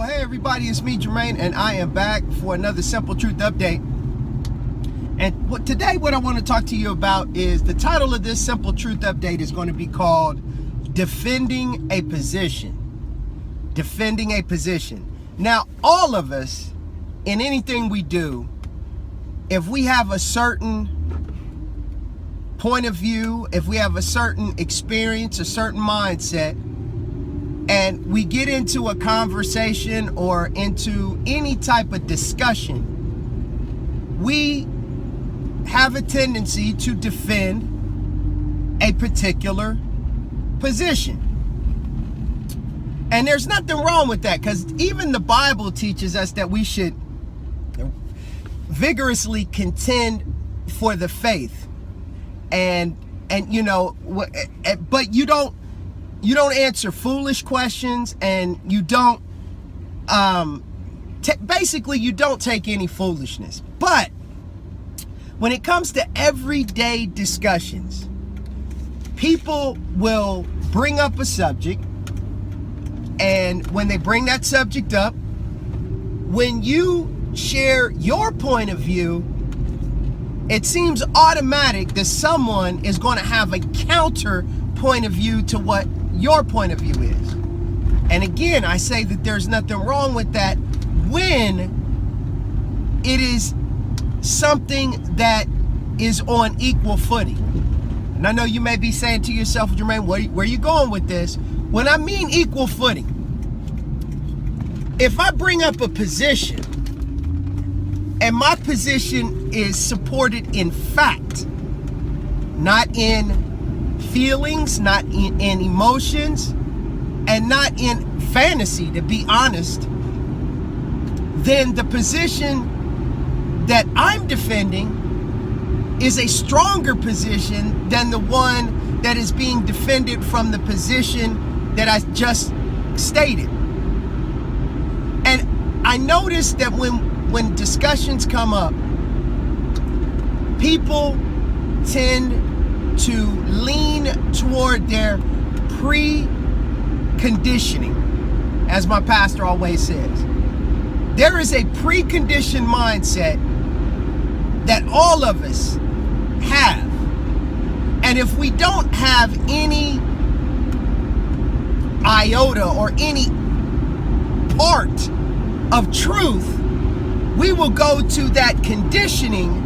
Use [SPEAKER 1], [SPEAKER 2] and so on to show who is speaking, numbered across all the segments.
[SPEAKER 1] Well, hey everybody, it's me, Jermaine, and I am back for another Simple Truth Update. And today what I want to talk to you about is, the title of this Simple Truth Update is going to be called Defending a Position. Defending a Position. Now, all of us, in anything we do, if we have a certain point of view, if we have a certain experience, a certain mindset, and we get into a conversation or into any type of discussion, we have a tendency to defend a particular position. And there's nothing wrong with that, because even the Bible teaches us that we should vigorously contend for the faith. And you know, but you don't answer foolish questions, and you don't basically you don't take any foolishness. But when it comes to everyday discussions, people will bring up a subject, and when they bring that subject up, when you share your point of view, it seems automatic that someone is going to have a counter point of view to what your point of view is. And again, I say that there's nothing wrong with that when it is something that is on equal footing. And I know you may be saying to yourself, Jermaine, where are you going with this? When I mean equal footing, if I bring up a position and my position is supported in fact, not in feelings, not in emotions, and not in fantasy, to be honest, then the position that I'm defending is a stronger position than the one that is being defended from the position that I just stated. And I noticed that when discussions come up, people tend to lean toward their preconditioning, as my pastor always says. There is a preconditioned mindset that all of us have. And if we don't have any iota or any part of truth, we will go to that conditioning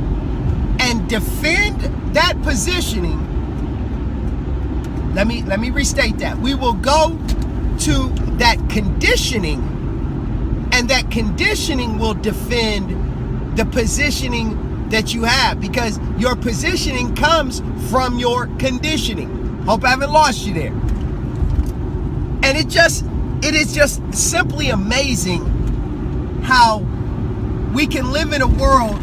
[SPEAKER 1] and defend that positioning. Let me restate that. We will go to that conditioning, and that conditioning will defend the positioning that you have, because your positioning comes from your conditioning. Hope I haven't lost you there. And it is just simply amazing how we can live in a world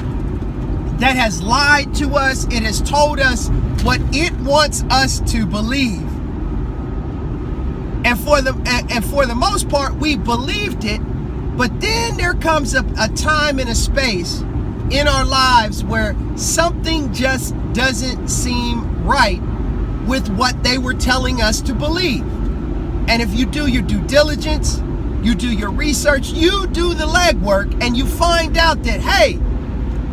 [SPEAKER 1] that has lied to us. It has told us what it wants us to believe. And for the most part, we believed it. But then there comes a time and a space in our lives where something just doesn't seem right with what they were telling us to believe. And if you do your due diligence, you do your research, you do the legwork, and you find out that, hey,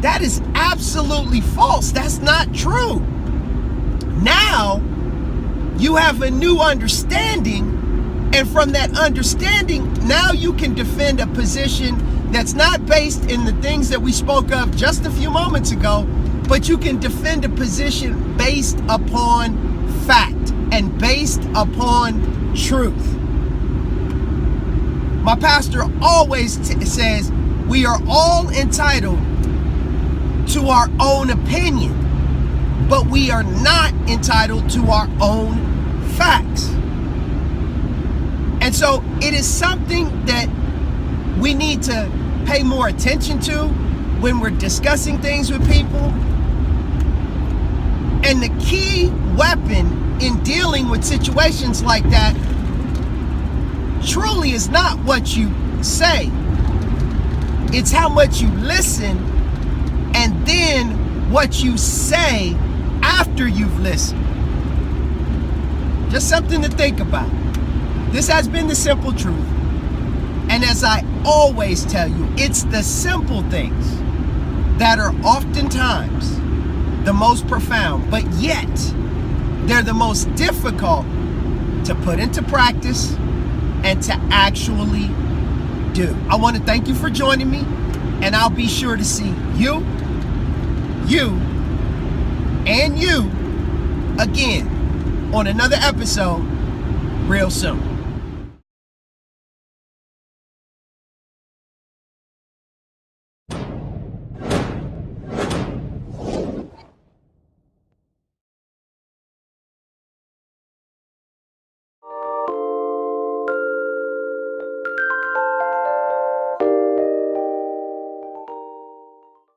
[SPEAKER 1] that is absolutely false. That's not true. Now you have a new understanding, and from that understanding, now you can defend a position that's not based in the things that we spoke of just a few moments ago, but you can defend a position based upon fact and based upon truth. My pastor always says we are all entitled to our own opinion, but we are not entitled to our own facts. And so it is something that we need to pay more attention to when we're discussing things with people. And the key weapon in dealing with situations like that truly is not what you say. It's how much you listen, and then what you say after you've listened. Just something to think about. This has been the Simple Truth. And as I always tell you, it's the simple things that are oftentimes the most profound, but yet they're the most difficult to put into practice and to actually do. I want to thank you for joining me, and I'll be sure to see you, and you again on another episode real soon.